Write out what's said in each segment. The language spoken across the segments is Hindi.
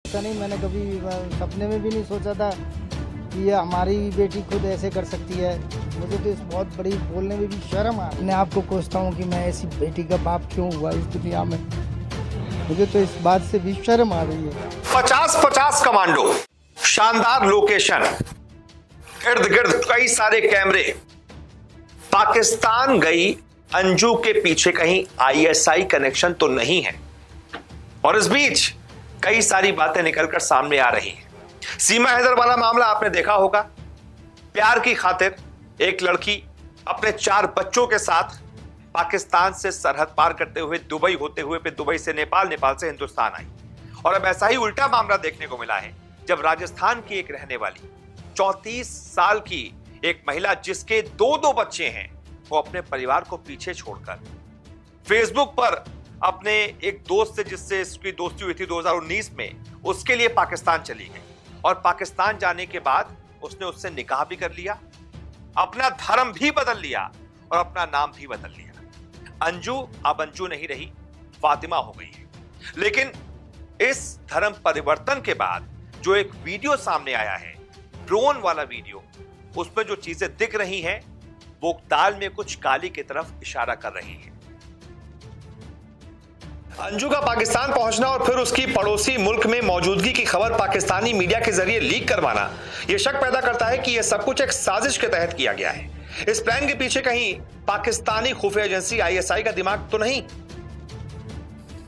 ऐसा नहीं, मैंने कभी सपने में भी नहीं सोचा था कि ये हमारी बेटी खुद ऐसे कर सकती है। मुझे तो इस बहुत बड़ी बोलने में भी शर्म आ रही है। मैं आपको कोसता हूँ कि मैं ऐसी बेटी का बाप क्यों हुआ इस दुनिया में। मुझे तो इस बात से भी शर्म आ रही है। 50-50 कमांडो, शानदार लोकेशन, इर्द गिर्द कई सारे कैमरे। पाकिस्तान गई अंजू के पीछे कहीं आईएसआई कनेक्शन तो नहीं है। और इस बीच कई सारी बातें निकलकर सामने आ रही हैं। सीमा हैदर वाला मामला आपने देखा होगा। प्यार की खातिर एक लड़की अपने 4 बच्चों के साथ पाकिस्तान से सरहद पार करते हुए दुबई होते हुए फिर दुबई से नेपाल, नेपाल से हिंदुस्तान आई। और अब ऐसा ही उल्टा मामला देखने को मिला है जब राजस्थान की एक रहने वाली 34 साल की एक महिला जिसके 2 बच्चे हैं, वो अपने परिवार को पीछे छोड़कर फेसबुक पर अपने एक दोस्त से जिससे इसकी दोस्ती हुई थी 2019 में, उसके लिए पाकिस्तान चली गई। और पाकिस्तान जाने के बाद उसने उससे निकाह भी कर लिया, अपना धर्म भी बदल लिया और अपना नाम भी बदल लिया। अंजू अब अंजू नहीं रही, फातिमा हो गई है। लेकिन इस धर्म परिवर्तन के बाद जो एक वीडियो सामने आया है, ड्रोन वाला वीडियो, उसमें जो चीजें दिख रही हैं वो दाल में कुछ काली की तरफ इशारा कर रही है। अंजू का पाकिस्तान पहुंचना और फिर उसकी पड़ोसी मुल्क में मौजूदगी की खबर पाकिस्तानी मीडिया के जरिए लीक करवाना यह शक पैदा करता है कि यह सब कुछ एक साजिश के तहत किया गया है। इस प्लान के पीछे कहीं पाकिस्तानी खुफिया एजेंसी आईएसआई का दिमाग तो नहीं?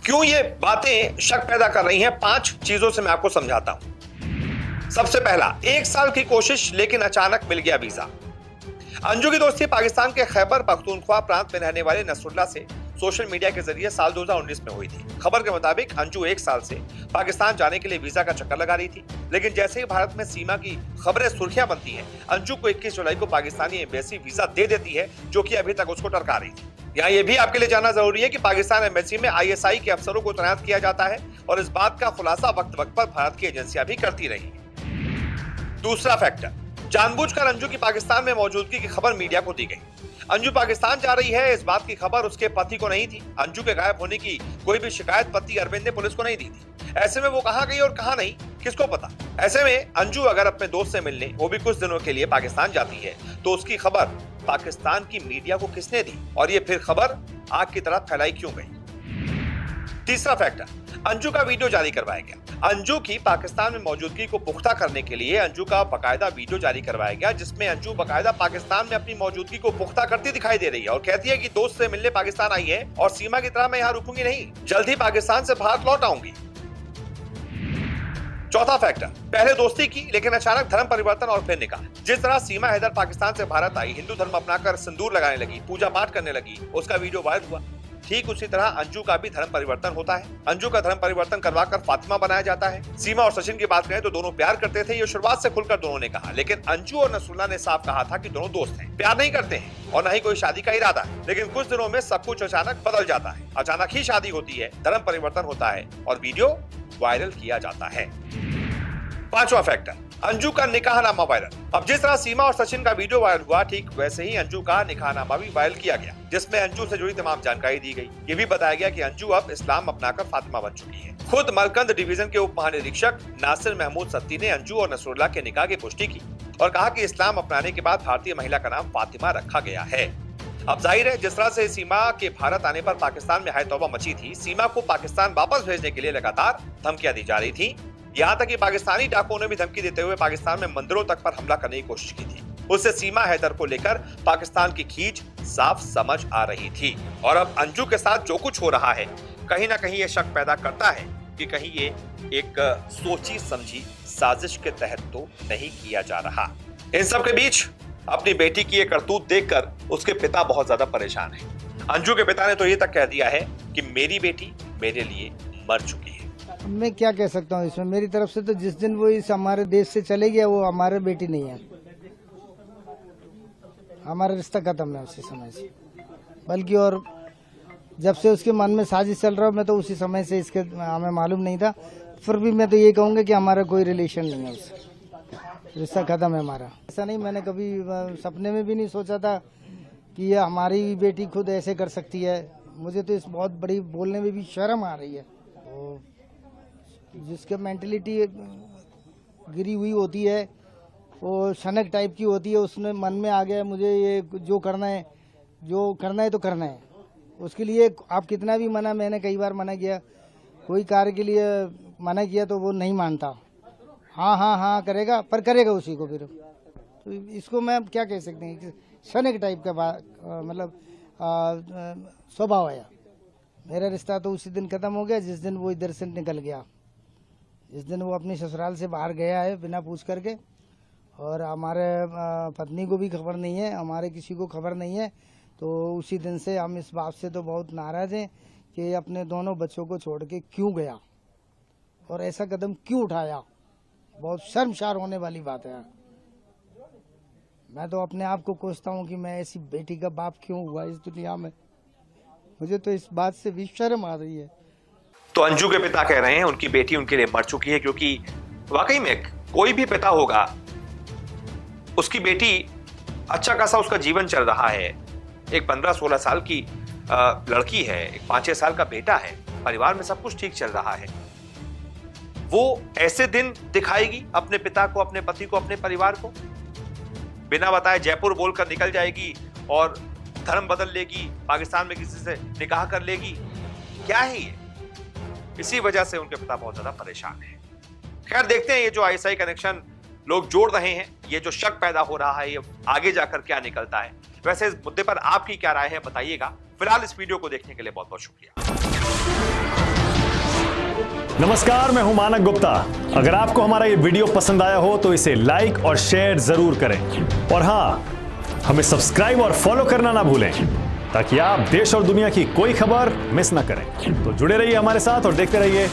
क्यों ये बातें शक पैदा कर रही हैं? 5 चीजों से मैं आपको समझाता हूं। सबसे पहला, 1 साल की कोशिश लेकिन अचानक मिल गया वीजा। अंजू की दोस्ती पाकिस्तान के खैबर पख्तूनख्वा प्रांत में रहने वाले नसरुल्लाह से सोशल मीडिया के जरिए साल 2019 में हुई थी। खबर के मुताबिक अंजू 1 साल से पाकिस्तान जाने के लिए वीजा का चक्कर लगा रही थी। लेकिन जैसे ही भारत में सीमा की खबरें सुर्खियां बनती हैं, अंजू को 21 जुलाई को पाकिस्तानी एम्बेसी वीजा दे देती है, जो कि अभी तक उसको टरका रही थी। यहाँ यह भी आपके लिए जानना जरूरी है कि पाकिस्तान एम्बेसी में आईएसआई के अफसरों को तैनात किया जाता है और इस बात का खुलासा वक्त वक्त पर भारत की एजेंसियां भी करती रही है। दूसरा फैक्टर, जानबूझकर अंजू की पाकिस्तान में मौजूदगी की खबर मीडिया को दी गई। अंजू पाकिस्तान जा रही है, इस बात की खबर उसके पति को नहीं थी। अंजू के गायब होने की कोई भी शिकायत पति अरविंद ने पुलिस को नहीं दी थी। ऐसे में वो कहां गई और कहां नहीं, किसको पता? ऐसे में अंजू अगर अपने दोस्त से मिलने, वो भी कुछ दिनों के लिए पाकिस्तान जाती है, तो उसकी खबर पाकिस्तान की मीडिया को किसने दी और ये फिर खबर आग की तरह फैलाई क्यों गई? तीसरा फैक्टर, अंजू का वीडियो जारी करवाया गया। अंजू की पाकिस्तान में मौजूदगी को पुख्ता करने के लिए अंजू का बकायदा वीडियो जारी करवाया गया, जिसमें अंजू बकायदा पाकिस्तान में अपनी मौजूदगी को पुख्ता करती दिखाई दे रही है और कहती है कि दोस्त से मिलने पाकिस्तान आई है और सीमा की तरह मैं यहाँ रुकूंगी नहीं, जल्द ही पाकिस्तान से भारत लौट आऊंगी। चौथा फैक्टर, पहले दोस्ती की लेकिन अचानक धर्म परिवर्तन और फिर निकाह। जिस तरह सीमा हैदर पाकिस्तान से भारत आई, हिंदू धर्म अपनाकर सिंदूर लगाने लगी, पूजा पाठ करने लगी, उसका वीडियो वायरल हुआ, ठीक उसी तरह अंजू का भी धर्म परिवर्तन होता है। अंजू का धर्म परिवर्तन करवाकर फातिमा बनाया जाता है। सीमा और सचिन की बात करें तो दोनों प्यार करते थे, ये शुरुआत से खुलकर दोनों ने कहा। लेकिन अंजू और नसरुल्लाह ने साफ कहा था कि दोनों दोस्त हैं, प्यार नहीं करते हैं और न ही कोई शादी का इरादा है। लेकिन कुछ दिनों में सब कुछ अचानक बदल जाता है। अचानक ही शादी होती है, धर्म परिवर्तन होता है और वीडियो वायरल किया जाता है। पांचवा फैक्टर, अंजू का निकाहनामा वायरल। अब जिस तरह सीमा और सचिन का वीडियो वायरल हुआ, ठीक वैसे ही अंजू का निकाहनामा भी वायरल किया गया, जिसमें अंजू से जुड़ी तमाम जानकारी दी गई। ये भी बताया गया कि अंजू अब इस्लाम अपनाकर फातिमा बन चुकी है। खुद मलकंद डिवीजन के उप महानिरीक्षक नासिर महमूद सत्ती ने अंजू और नसरुल्लाह के निकाह की पुष्टि की और कहा कि इस्लाम अपनाने के बाद भारतीय महिला का नाम फातिमा रखा गया है। अब जाहिर है, जिस तरह से सीमा के भारत आने पर पाकिस्तान में हाय तौबा मची थी, सीमा को पाकिस्तान वापस भेजने के लिए लगातार धमकियां दी जा रही थी। यहाँ तक कि पाकिस्तानी डाकुओं ने भी धमकी देते हुए पाकिस्तान में मंदिरों तक पर हमला करने की कोशिश की थी। उससे सीमा हैदर को लेकर पाकिस्तान की खींच साफ समझ आ रही थी। और अब अंजू के साथ जो कुछ हो रहा है, कहीं ना कहीं ये शक पैदा करता है कि कहीं ये एक सोची समझी साजिश के तहत तो नहीं किया जा रहा। इन सब के बीच अपनी बेटी की ये करतूत देखकर उसके पिता बहुत ज्यादा परेशान है। अंजू के पिता ने तो ये तक कह दिया है कि मेरी बेटी मेरे लिए मर चुकी है। मैं क्या कह सकता हूँ इसमें? मेरी तरफ से तो जिस दिन वो इस हमारे देश से चले गया, वो हमारे बेटी नहीं है। हमारा रिश्ता खत्म है उसी समय से। बल्कि और जब से उसके मन में साजिश चल रहा, मैं तो उसी समय से इसके हमें मालूम नहीं था। फिर भी मैं तो ये कहूँगा कि हमारा कोई रिलेशन नहीं है उससे, रिश्ता खत्म है हमारा। ऐसा नहीं, मैंने कभी सपने में भी नहीं सोचा था कि ये हमारी बेटी खुद ऐसे कर सकती है। मुझे तो इस बहुत बड़ी बोलने में भी शर्म आ रही है। जिसके मेंटलिटी गिरी हुई होती है, वो शनक टाइप की होती है, उसने मन में आ गया मुझे ये जो करना है तो करना है। उसके लिए आप कितना भी मना, मैंने कई बार मना किया, कोई कार्य के लिए मना किया तो वो नहीं मानता। हाँ करेगा, पर करेगा उसी को फिर। तो इसको मैं क्या कह सकते हैं, शनक टाइप का मतलब स्वभाव है। मेरा रिश्ता तो उसी दिन खत्म हो गया जिस दिन वो इधर से निकल गया, जिस दिन वो अपनी ससुराल से बाहर गया है बिना पूछ करके। और हमारे पत्नी को भी खबर नहीं है, हमारे किसी को खबर नहीं है। तो उसी दिन से हम इस बात से तो बहुत नाराज हैं कि अपने दोनों बच्चों को छोड़ के क्यों गया और ऐसा कदम क्यों उठाया। बहुत शर्मसार होने वाली बात है। मैं तो अपने आप को कोसता हूँ कि मैं ऐसी बेटी का बाप क्यों हुआ इस दुनिया में। मुझे तो इस बात से भी शर्म आ रही है। तो अंजू के पिता कह रहे हैं उनकी बेटी उनके लिए मर चुकी है, क्योंकि वाकई में कोई भी पिता होगा, उसकी बेटी अच्छा खासा उसका जीवन चल रहा है। एक 15-16 साल की लड़की है, एक 5-6 साल का बेटा है, परिवार में सब कुछ ठीक चल रहा है। वो ऐसे दिन दिखाएगी अपने पिता को, अपने पति को, अपने परिवार को, बिना बताए जयपुर बोलकर निकल जाएगी और धर्म बदल लेगी, पाकिस्तान में किसी से निकाह कर लेगी। क्या है ये? इसी वजह से उनके पिता बहुत ज्यादा परेशान है। खैर देखते हैं ये जो आईएसआई कनेक्शन लोग जोड़ रहे हैं, ये जो शक पैदा हो रहा है, ये आगे जाकर क्या निकलता है। वैसे इस मुद्दे पर आपकी क्या राय है बताइएगा। फिलहाल इस वीडियो को देखने के लिए बहुत बहुत शुक्रिया। नमस्कार, मैं हूं मानक गुप्ता। अगर आपको हमारा ये वीडियो पसंद आया हो तो इसे लाइक और शेयर जरूर करें, और हां, हमें सब्सक्राइब और फॉलो करना ना भूलें ताकि आप देश और दुनिया की कोई खबर मिस ना करें। तो जुड़े रहिए हमारे साथ और देखते रहिए